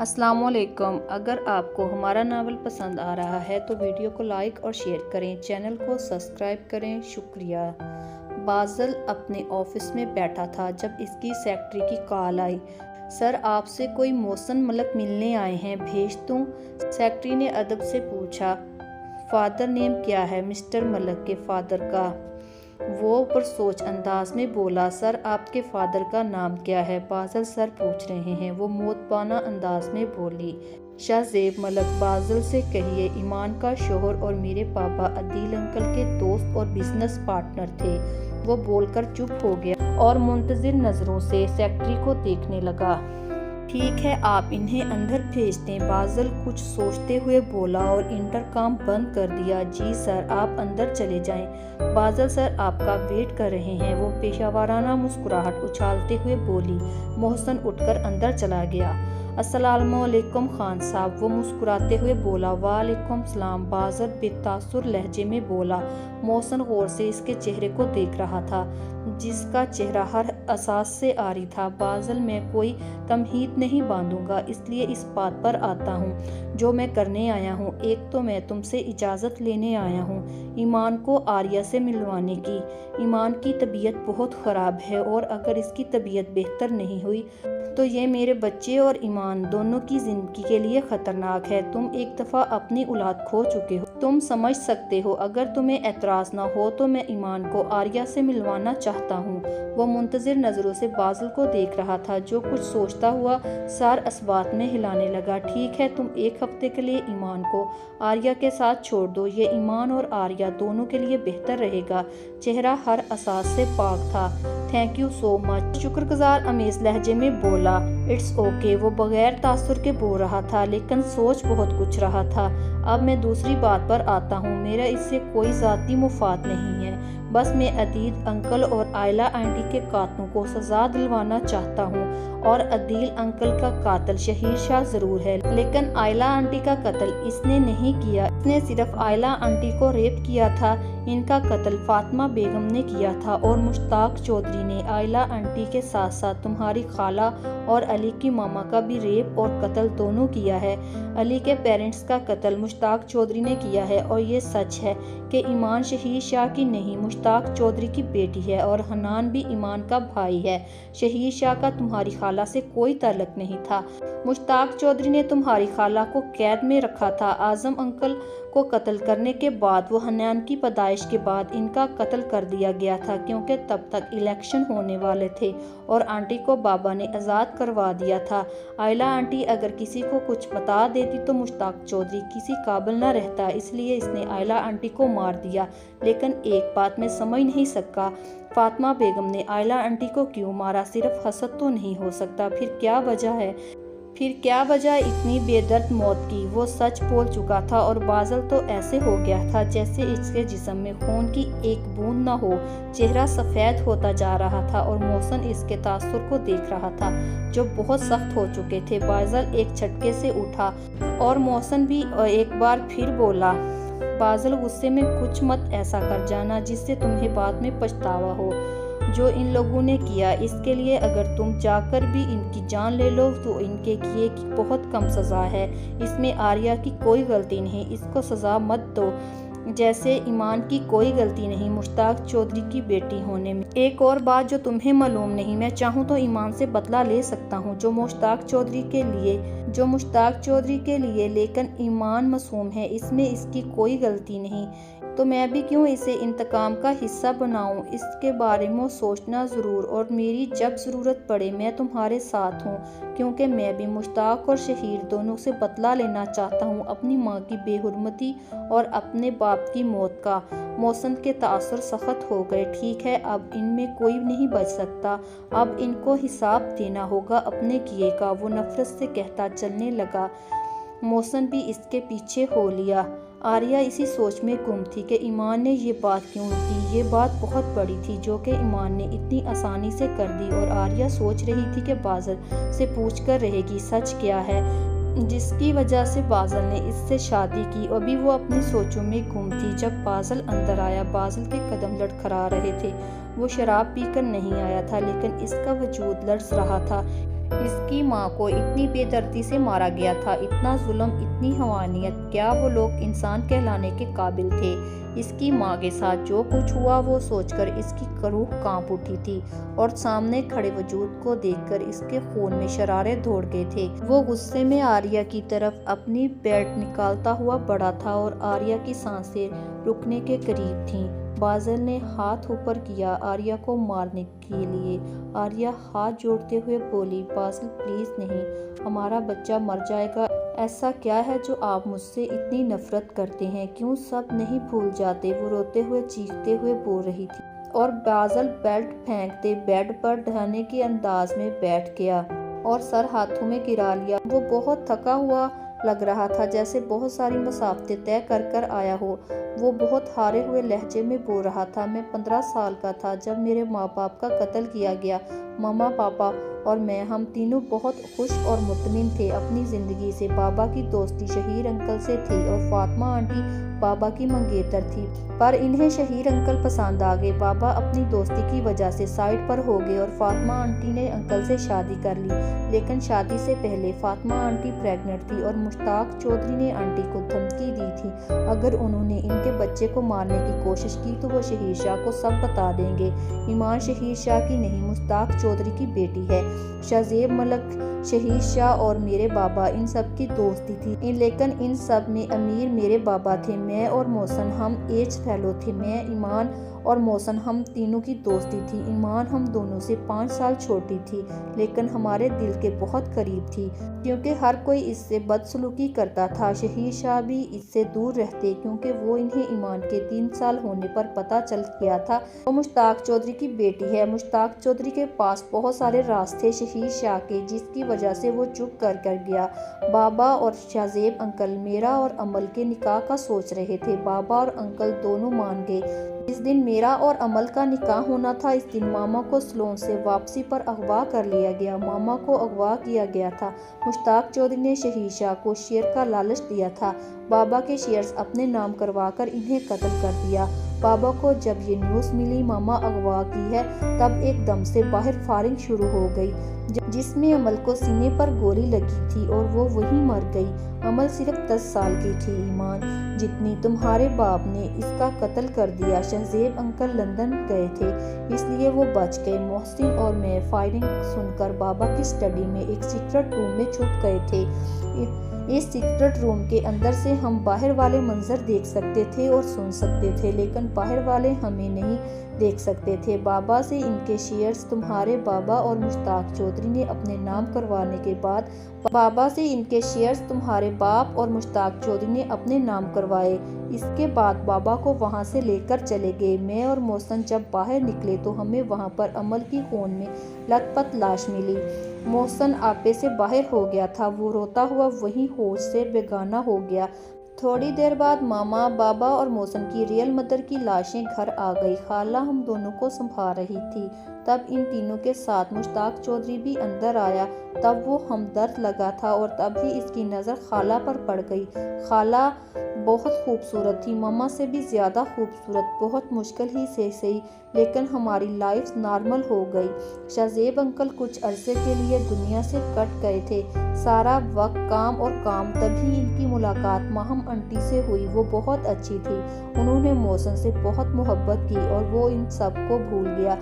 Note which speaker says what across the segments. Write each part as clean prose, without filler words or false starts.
Speaker 1: السلام علیکم۔ اگر آپ کو ہمارا ناول پسند آ رہا ہے تو ویڈیو کو لائک اور شیئر کریں، چینل کو سبسکرائب کریں، شکریہ۔ باسل اپنے آفس میں بیٹھا تھا جب اس کی سیکرٹری کی کال آئی۔ سر، آپ سے کوئی محسن ملک ملنے آئے ہیں، بھیج دوں؟ سیکرٹری نے ادب سے پوچھا۔ فادر نیم کیا ہے مسٹر ملک کے فادر کا؟ وہ پرسوچ انداز میں بولا۔ سر، آپ کے فادر کا نام کیا ہے؟ باسل سر پوچھ رہے ہیں، وہ مؤدبانہ انداز میں بولی۔ شاہ زیب ملک۔ باسل سے کہیے ایمان کا شوہر اور میرے پاپا عدیل انکل کے دوست اور بزنس پارٹنر تھے۔ وہ بول کر چپ ہو گیا اور منتظر نظروں سے سیکرٹری کو دیکھنے لگا۔ ٹھیک ہے، آپ انہیں اندر بھیج دیں، باسل کچھ سوچتے ہوئے بولا اور انٹرکام بند کر دیا۔ جی سر، آپ اندر چلے جائیں، باسل سر آپ کا ویٹ کر رہے ہیں، وہ پیشہ ورانہ مسکراہٹ اچھالتے ہوئے بولی۔ محسن اٹھ کر اندر چلا گیا۔ السلام علیکم خان صاحب، وہ مسکراتے ہوئے بولا۔ وعلیکم السلام، باسل بے تاثر لہجے میں بولا۔ محسن غور سے اس کے چہرے کو دیکھ رہا تھا، جس کا چہرہ ہر احساس سے عاری تھا۔ باسل، میں کوئی تمہید نہیں باندھوں گا، اس لیے اس بات پر آتا ہوں جو میں کرنے آیا ہوں۔ ایک تو میں تم سے اجازت لینے آیا ہوں ایمان کو آریہ سے ملوانے کی۔ ایمان کی طبیعت بہت خراب ہے اور اگر اس کی طبیعت بہتر نہیں ہوئی تو یہ میرے بچے اور ایمان دونوں کی زندگی کے لیے خطرناک ہے۔ تم ایک دفعہ اپنی اولاد کھو چکے ہو، تم سمجھ سکتے ہو۔ اگر تمہیں اعتراض نہ ہو تو میں ایمان کو آریہ سے ملوانا چاہتا ہوں۔ وہ منتظر نظروں سے باسل کو دیکھ رہا تھا، جو کچھ سوچتا ہوا سر اثبات میں ہلانے لگا۔ ٹھیک ہے، تم ایک ہفتے کے لیے ایمان کو آریہ کے ساتھ چھوڑ دو، یہ ایمان اور آریہ دونوں کے لیے بہتر رہے گا۔ چہرہ ہر احساس سے پاک تھا۔ تھینک یو سو مچ، شکرگزار آمیز لہجے میں بولا۔ اٹس اوکے، وہ بغیر تاثر کے بول رہا تھا لیکن سوچ بہت کچھ رہا تھا۔ اب میں دوسری بات پر آتا ہوں، میرا اس سے کوئی ذاتی مفاد نہیں ہے، بس میں عدیل انکل اور آئلہ آنٹی کے قاتلوں کو سزا دلوانا چاہتا ہوں، اور عدیل انکل کا قاتل شہیر شاہ ضرور ہے لیکن آئلہ آنٹی کا قتل اس نے نہیں کیا، اس نے صرف آئلہ آنٹی کو ریپ کیا تھا۔ ان کا قتل فاطمہ بیگم نے کیا تھا اور مشتاق چودھری نے آئلہ آنٹی کے ساتھ ساتھ تمہاری خالہ اور علی کی ماما کا بھی ریپ اور قتل دونوں کیا ہے۔ علی کے پیرنٹس کا قتل مشتاق چودھری نے کیا ہے، اور یہ سچ ہے کہ ایمان شہیر شاہ کی نہیں مشتاق چودھری کی بیٹی ہے، اور حنان بھی ایمان کا بھائی ہے۔ شہیر شاہ کا تمہاری خالہ سے کوئی تعلق نہیں تھا۔ مشتاق چودھری نے تمہاری خالہ کو قید میں رکھا تھا۔ اعظم انکل کو قتل کرنے کے بعد وہ حنان کی پیدائش کے بعد ان کا قتل کر دیا گیا تھا، کیونکہ تب تک الیکشن ہونے والے تھے اور آنٹی کو بابا نے آزاد کروا دیا تھا۔ آئلہ آنٹی اگر کسی کو کچھ بتا دیتی تو مشتاق چودھری کسی قابل نہ رہتا، اس لیے اس نے آئلہ آنٹی کو مار دیا۔ لیکن ایک بات میں سمجھ نہیں سکا، فاطمہ بیگم نے آئلہ آنٹی کو کیوں مارا؟ صرف حسد تو نہیں ہو سکتا، پھر کیا وجہ ہے؟ پھر کیا وجہ اتنی بے درد موت کی؟ وہ سچ بول چکا تھا اور باسل تو ایسے ہو گیا تھا جیسے اس کے جسم میں خون کی ایک بوند نہ ہو۔ چہرہ سفید ہوتا جا رہا تھا اور محسن اس کے تاثر کو دیکھ رہا تھا جو بہت سخت ہو چکے تھے۔ باسل ایک جھٹکے سے اٹھا اور محسن بھی ایک بار پھر بولا۔ باسل، غصے میں کچھ مت ایسا کر جانا جس سے تمہیں بعد میں پچھتاوا ہو۔ جو ان لوگوں نے کیا اس کے لیے اگر تم جا کر بھی ان کی جان لے لو تو ان کے کیے کی بہت کم سزا ہے۔ اس میں آریہ کی کوئی غلطی نہیں، اس کو سزا مت دو، جیسے ایمان کی کوئی غلطی نہیں مشتاق چودھری کی بیٹی ہونے میں۔ ایک اور بات جو تمہیں معلوم نہیں، میں چاہوں تو ایمان سے بدلہ لے سکتا ہوں جو مشتاق چودھری کے لیے، لیکن ایمان معصوم ہے، اس میں اس کی کوئی غلطی نہیں، تو میں بھی کیوں اسے انتقام کا حصہ بناؤں؟ اس کے بارے میں سوچنا ضرور، اور میری جب ضرورت پڑے میں تمہارے ساتھ ہوں، کیونکہ میں بھی مشتاق اور شہیر دونوں سے بدلہ لینا چاہتا ہوں، اپنی ماں کی بے حرمتی اور اپنے باپ کی موت کا۔ محسن کے تاثر سخت ہو گئے۔ ٹھیک ہے، اب ان میں کوئی نہیں بچ سکتا، اب ان کو حساب دینا ہوگا اپنے کیے کا، وہ نفرت سے کہتا چلنے لگا۔ محسن بھی اس کے پیچھے ہو لیا۔ آریہ اسی سوچ میں گم تھی کہ ایمان نے یہ بات کیوں کی۔ یہ بات بہت بڑی تھی جو کہ ایمان نے اتنی آسانی سے کر دی، اور آریہ سوچ رہی تھی کہ باسل سے پوچھ کر رہے گی سچ کیا ہے جس کی وجہ سے باسل نے اس سے شادی کی۔ ابھی وہ اپنی سوچوں میں گم تھی جب باسل اندر آیا۔ باسل کے قدم لڑکھڑا رہے تھے۔ وہ شراب پی کر نہیں آیا تھا لیکن اس کا وجود لرز رہا تھا۔ اس کی ماں کو اتنی بے دردی سے مارا گیا تھا، اتنا ظلم، اتنی حیوانیت، کیا وہ لوگ انسان کہلانے کے قابل تھے؟ اس کی ماں کے ساتھ جو کچھ ہوا وہ سوچ کر اس کی روح کانپ اٹھی تھی، اور سامنے کھڑے وجود کو دیکھ کر اس کے خون میں شرارے دوڑ گئے تھے۔ وہ غصے میں آریہ کی طرف اپنی بیلٹ نکالتا ہوا بڑھا تھا اور آریہ کی سانسیں رکنے کے قریب تھیں۔ بازل نے ہاتھ اوپر کیا آریہ کو مارنے کے لیے۔ آریہ ہاتھ جوڑتے ہوئے بولی، بازل پلیز نہیں، ہمارا بچہ مر جائے گا۔ ایسا کیا ہے جو آپ مجھ سے اتنی نفرت کرتے ہیں؟ کیوں سب نہیں بھول جاتے؟ وہ روتے ہوئے چیختے ہوئے بول رہی تھی، اور بازل بیلٹ پھینکتے بیڈ پر ڈھانے کے انداز میں بیٹھ گیا اور سر ہاتھوں میں گرا لیا۔ وہ بہت تھکا ہوا لگ رہا تھا، جیسے بہت ساری مسافتیں طے کر کر آیا ہو۔ وہ بہت ہارے ہوئے لہجے میں بول رہا تھا، میں 15 سال کا تھا جب میرے ماں باپ کا قتل کیا گیا۔ ماما، پاپا اور میں، ہم تینوں بہت خوش اور مطمئن تھے اپنی زندگی سے۔ بابا کی دوستی شہیر انکل سے تھی اور فاطمہ آنٹی بابا کی منگیتر تھی، پر انہیں شہیر انکل پسند آ گئے۔ بابا اپنی دوستی کی وجہ سے سائڈ پر ہو گئے اور فاطمہ آنٹی نے انکل سے شادی کر لی، لیکن شادی سے پہلے فاطمہ آنٹی پریگننٹ تھی اور مشتاق چودھری نے آنٹی کو دھمکی دی تھی اگر انہوں نے ان کے بچے کو مارنے کی کوشش کی تو وہ شہیر شاہ کو سب بتا دیں گے۔ ایمان شہیر شاہ کی نہیں، مشتاق چودھری کی بیٹی ہے۔ شہزیب ملک، شہیر شاہ اور میرے بابا، ان سب کی دوستی تھی، لیکن ان سب میں امیر میرے بابا تھے۔ میں اور محسن ہم ایج فیلو تھے۔ میں، ایمان اور محسن، ہم تینوں کی دوستی تھی۔ ایمان ہم دونوں سے 5 سال چھوٹی تھی، لیکن ہمارے دل کے بہت قریب تھی کیونکہ ہر کوئی اس سے بدسلوکی کرتا تھا۔ شہیر شاہ بھی اس سے دور رہتے کیونکہ وہ انہیں ایمان کے 3 سال ہونے پر پتہ چل گیا تھا وہ مشتاق چودھری کی بیٹی ہے۔ مشتاق چودھری کے پاس بہت سارے راز تھے شہیر شاہ کے، جس کی وجہ سے وہ چپ کر گیا۔ بابا اور شہزیب انکل میرا اور عمل کے نکاح کا سوچ رہے تھے۔ بابا اور انکل دونوں مان گئے۔ جس دن میرا اور عمل کا نکاح ہونا تھا، اس دن ماما کو سیلون سے واپسی پر اغوا کر لیا گیا۔ ماما کو اغوا کیا گیا تھا۔ مشتاق چودھری نے شہیر شاہ کو شیئر کا لالچ دیا تھا۔ بابا کے شیئرز اپنے نام کروا کر انہیں قتل کر دیا۔ بابا کو جب یہ نیوز ملی ماما اغوا کی ہے، تب ایک دم سے باہر فائرنگ شروع ہو گئی، جس میں عمل کو سینے پر گولی لگی تھی اور وہ وہیں مر گئی۔ عمل صرف 10 سال کی تھی۔ ایمان جتنی تمہارے باپ نے اس کا قتل کر دیا۔ شہزیب انکل لندن گئے تھے، اس لیے وہ بچ گئے۔ محسن اور میں فائرنگ سن کر بابا کی اسٹڈی میں ایک سیکرٹ روم میں چھپ گئے تھے۔ اس سیکرٹ روم کے اندر سے ہم باہر والے منظر دیکھ سکتے تھے اور سن سکتے تھے، لیکن باہر والے ہمیں نہیں دیکھ سکتے تھے۔ بابا سے ان کے شیئرز تمہارے بابا اور مشتاق چودھری نے اپنے نام کروانے کے بعد بابا سے ان کے شیئرز تمہارے باپ اور مشتاق چودھری نے اپنے نام کروائے۔ اس کے بعد بابا کو وہاں سے لے کر چلے گئے۔ میں اور محسن جب باہر نکلے تو ہمیں وہاں پر عمل کی خون میں لت پت لاش ملی۔ محسن آپے سے باہر ہو گیا تھا، وہ روتا ہوا وہیں ہوش سے بیگانہ ہو گیا۔ تھوڑی دیر بعد ماما، بابا اور محسن کی ریئل مدر کی لاشیں گھر آ گئی۔ خالہ ہم دونوں کو سنبھال رہی تھی۔ تب ان تینوں کے ساتھ مشتاق چودھری بھی اندر آیا۔ تب وہ ہمدرد لگا تھا اور تب ہی اس کی نظر خالہ پر پڑ گئی۔ خالہ بہت خوبصورت تھی، ماما سے بھی زیادہ خوبصورت۔ بہت مشکل ہی سے سہی، لیکن ہماری لائف نارمل ہو گئی۔ شہزیب انکل کچھ عرصے کے لیے دنیا سے کٹ گئے تھے، سارا وقت کام اور کام۔ تبھی ان کی ملاقات ماہم آنٹی سے ہوئی۔ وہ بہت اچھی تھی، انہوں نے محسن سے بہت محبت کی اور وہ ان سب کو بھول گیا۔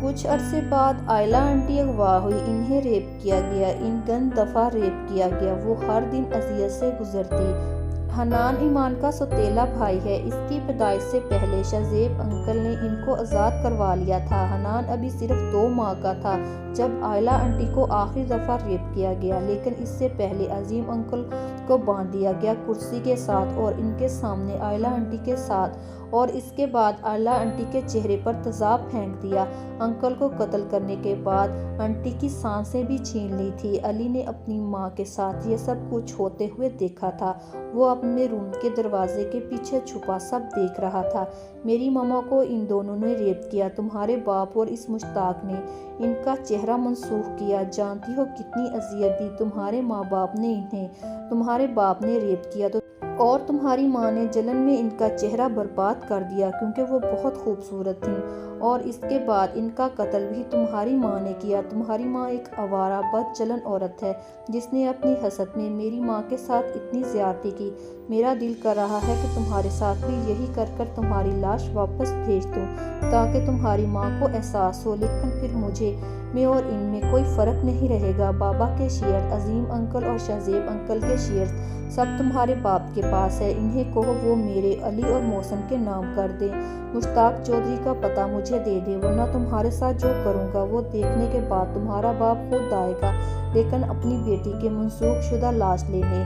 Speaker 1: کچھ عرصے بعد آئلہ آنٹی اغوا ہوئی، انہیں ریپ کیا گیا، ان گن دفعہ ریپ کیا گیا۔ وہ ہر دن اذیت سے گزرتی۔ حنان ایمان کا سوتیلا بھائی ہے۔ اس کی پیدائش سے پہلے شہزیب انکل نے ان کو آزاد کروا لیا تھا۔ حنان ابھی صرف 2 ماہ کا تھا جب آئلہ آنٹی کو آخری دفعہ ریپ کیا گیا، لیکن اس سے پہلے عظیم انکل کو باندھ دیا گیا کرسی کے ساتھ اور ان کے سامنے آئلہ آنٹی کے ساتھ، اور اس کے بعد آئلہ آنٹی کے چہرے پر تیزاب پھینک دیا۔ انکل کو قتل کرنے کے بعد آنٹی کی سانسیں بھی چھین لی تھی۔ علی نے اپنی ماں کے ساتھ یہ سب کچھ ہوتے ہوئے دیکھا تھا۔ وہ اپنے روم کے دروازے کے پیچھے چھپا سب دیکھ رہا تھا۔ میری ماما کو ان دونوں نے ریپ کیا، تمہارے باپ اور اس مشتاق نے ان کا چہرہ منسوخ کیا۔ جانتی ہو کتنی اذیت دی تمہارے ماں باپ نے انہیں؟ تمہارے باپ نے ریپ کیا تو اور تمہاری ماں نے جلن میں ان کا چہرہ برباد کر دیا کیونکہ وہ بہت خوبصورت تھیں اور اس کے بعد ان کا قتل بھی تمہاری ماں نے کیا۔ تمہاری ماں ایک آوارہ بد چلن عورت ہے جس نے اپنی حسد میں میری ماں کے ساتھ اتنی زیادتی کی۔ میرا دل کر رہا ہے کہ تمہارے ساتھ بھی یہی کر تمہاری لاش واپس بھیج دوں تاکہ تمہاری ماں کو احساس ہو، لیکن پھر مجھے میں اور ان میں کوئی فرق نہیں رہے گا۔ بابا کے شیئر، عظیم انکل اور شہزیب انکل کے شیئر سب تمہارے باپ کے پاس ہے، انہیں کہو وہ میرے، علی اور محسن کے نام کر دیں۔ مشتاق چودھری کا پتہ مجھے دے دیں، ورنہ تمہارے ساتھ جو کروں گا وہ دیکھنے کے بعد تمہارا باپ خود آئے گا، لیکن اپنی بیٹی کے منسوخ شدہ لاش لینے۔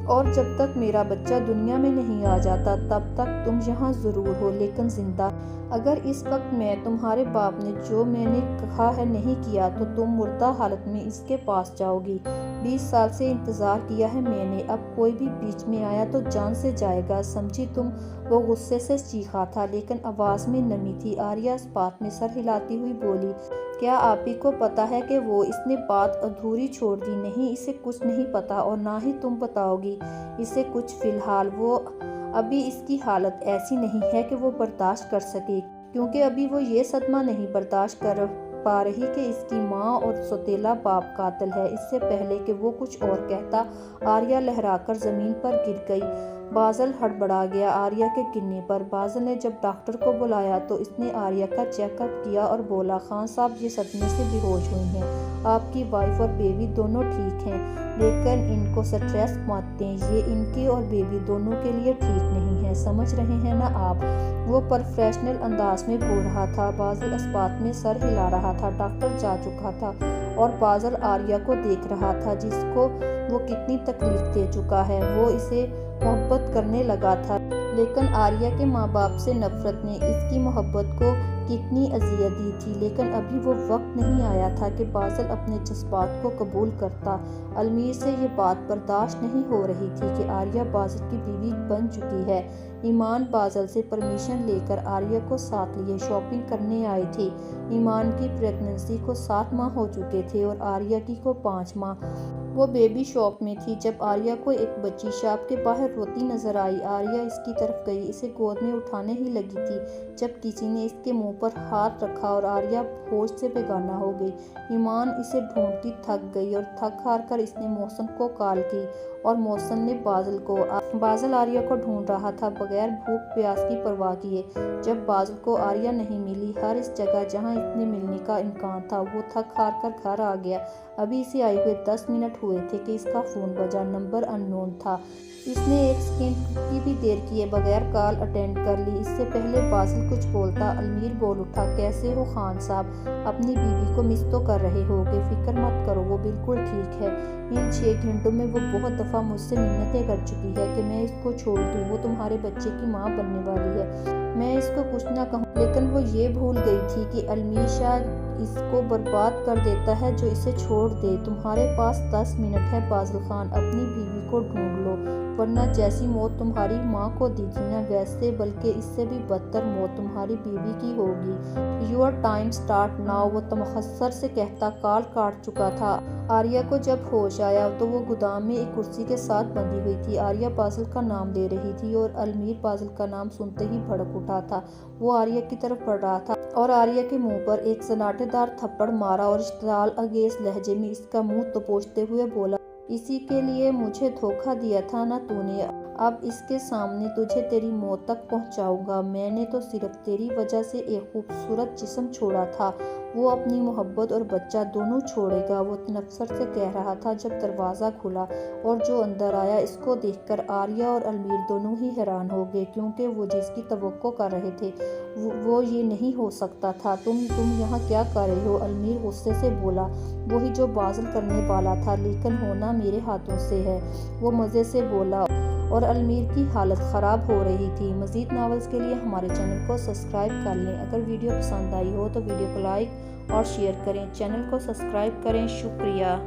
Speaker 1: اور جب تک میرا بچہ دنیا میں نہیں آ جاتا تب تک تم یہاں ضرور ہو، لیکن زندہ۔ اگر اس وقت میں تمہارے باپ نے جو میں نے کہا ہے نہیں کیا تو تم مردہ حالت میں اس کے پاس جاؤ گی۔ 20 سال سے انتظار کیا ہے میں نے، اب کوئی بھی بیچ میں آیا تو جان سے جائے گا، سمجھی تم؟ وہ غصے سے چیخا تھا لیکن آواز میں نمی تھی۔ آریہ اس بات میں سر ہلاتی ہوئی بولی، کیا آپ ہی کو پتہ ہے کہ وہ؟ اس نے بات ادھوری چھوڑ دی۔ نہیں، اسے کچھ نہیں پتہ اور نہ ہی تم بتاؤ گی اسے کچھ۔ فی الحال وہ ابھی اس کی حالت ایسی نہیں ہے کہ وہ برداشت کر سکے، کیونکہ ابھی وہ یہ صدمہ نہیں برداشت کر پا رہی کہ اس کی ماں اور سوتیلا باپ قاتل ہے۔ اس سے پہلے کہ وہ کچھ اور کہتا آریہ لہرا کر زمین پر گر گئی۔ بازل ہڑبڑا گیا آریہ کے گرنے پر۔ بازل نے جب ڈاکٹر کو بلایا تو اس نے آریہ کا چیک اپ کیا اور بولا، خان صاحب یہ صدمے سے بے ہوش ہوئی ہیں، آپ کی وائف اور بیوی دونوں ٹھیک ہیں، لیکن ان کو سٹریس مت دیں، یہ ان کے اور بیوی دونوں کے لیے ٹھیک نہیں ہے، سمجھ رہے ہیں نا آپ؟ وہ پروفیشنل انداز میں بول رہا تھا۔ بازل اس بات میں سر ہلا رہا تھا۔ ڈاکٹر جا چکا تھا اور بازل آریہ کو دیکھ رہا تھا جس کو وہ کتنی تکلیف دے چکا ہے۔ وہ اسے محبت کرنے لگا تھا، لیکن آریہ کے ماں باپ سے نفرت نے اس کی محبت کو کتنی اذیت دی تھی، لیکن ابھی وہ وقت نہیں آیا تھا کہ بازل اپنے جذبات کو قبول کرتا۔ المیر سے یہ بات برداشت نہیں ہو رہی تھی کہ آریہ بازل کی بیوی بن چکی ہے۔ ایمان بازل سے پرمیشن لے کر آریہ کو ساتھ لیے شاپنگ کرنے آئی تھی۔ ایمان کی پریگننسی کو 7 ماہ ہو چکے تھے اور آریہ کی کو 5 ماہ۔ وہ بیبی شاپ میں تھی جب آریہ کو ایک بچی شاپ کے باہر روتی نظر آئی۔ آریہ اس کی طرف گئی، اسے گود میں اٹھانے ہی لگی تھی جب کسی نے اس کے منہ پر ہاتھ رکھا اور آریہ ہوش سے بیگانہ ہو گئی۔ ایمان اسے ڈھونڈتی تھک گئی اور تھک ہار کر اس نے محسن کو کال کی اور محسن نے بازل کو۔ بازل آریہ کو ڈھونڈ رہا تھا بغیر بھوک پیاس کی پرواہ کیے۔ جب بازل کو آریہ نہیں ملی، ہر اس جگہ جہاں اس نے ملنے کا امکان تھا، وہ تھک ہار کر گھر آ گیا۔ ابھی اسے آئے ہوئے 10 منٹ ہوئے تھے کہ اس کا فون بجا، نمبر ان نون تھا۔ اس نے 1 سیکنڈ کی بھی دیر کیے بغیر کال اٹینڈ کر لی۔ اس سے پہلے بازل کچھ بولتا المیر بول اٹھا، کیسے ہو خان صاحب؟ اپنی بیوی کو مس تو کر رہے ہوگے، فکر مت کرو وہ بالکل ٹھیک ہے۔ ان 6 گھنٹوں میں وہ بہت دفعہ مجھ سے منتیں کر چکی ہے کہ میں اس کو چھوڑ دوں، وہ تمہارے بچے کی ماں بننے والی ہے، میں اس کو کچھ نہ کہوں، لیکن وہ یہ بھول گئی تھی کہ المیر شاید اس کو برباد کر دیتا ہے جو اسے چھوڑ دے۔ تمہارے پاس 10 منٹ ہے بازل خان، اپنی بیوی کو ڈھونڈ لو، ورنہ جیسی موت تمہاری ماں کو دی تھی نا، ویسے بلکہ اس سے بھی بدتر موت تمہاری بیوی کی ہوگی۔ یور ٹائم سٹارٹ ناؤ، وہ تمخصر سے کہتا کال کاٹ چکا تھا۔ آریہ کو جب ہوش آیا تو وہ گودام میں ایک کرسی کے ساتھ بندھی ہوئی تھی۔ آریہ بازل کا نام لے رہی تھی اور المیر بازل کا نام سنتے ہی بھڑک اٹھا تھا۔ وہ آریہ کی طرف بڑھ رہا تھا اور آریہ کے منہ پر ایک سناٹے دار تھپڑ مارا اور اشتعال انگیز لہجے میں اس کا منہ تپوچتے ہوئے بولا، اسی کے لیے مجھے دھوکہ دیا تھا نا تو نے؟ اب اس کے سامنے تجھے تیری موت تک پہنچاؤں گا۔ میں نے تو صرف تیری وجہ سے ایک خوبصورت جسم چھوڑا تھا، وہ اپنی محبت اور بچہ دونوں چھوڑے گا، وہ تنفر سے کہہ رہا تھا جب دروازہ کھلا اور جو اندر آیا اس کو دیکھ کر آریہ اور المیر دونوں ہی حیران ہو گئے، کیونکہ وہ جس کی توقع کر رہے تھے وہ یہ نہیں ہو سکتا تھا۔ تم یہاں کیا کر رہے ہو؟ المیر غصے سے بولا، وہی جو بازل کرنے والا تھا، لیکن ہونا میرے ہاتھوں سے ہے، وہ مزے سے بولا، اور المیر کی حالت خراب ہو رہی تھی۔ مزید ناولز کے لیے ہمارے چینل کو سبسکرائب کر لیں۔ اگر ویڈیو پسند آئی ہو تو ویڈیو کو لائک اور شیئر کریں، چینل کو سبسکرائب کریں۔ شکریہ۔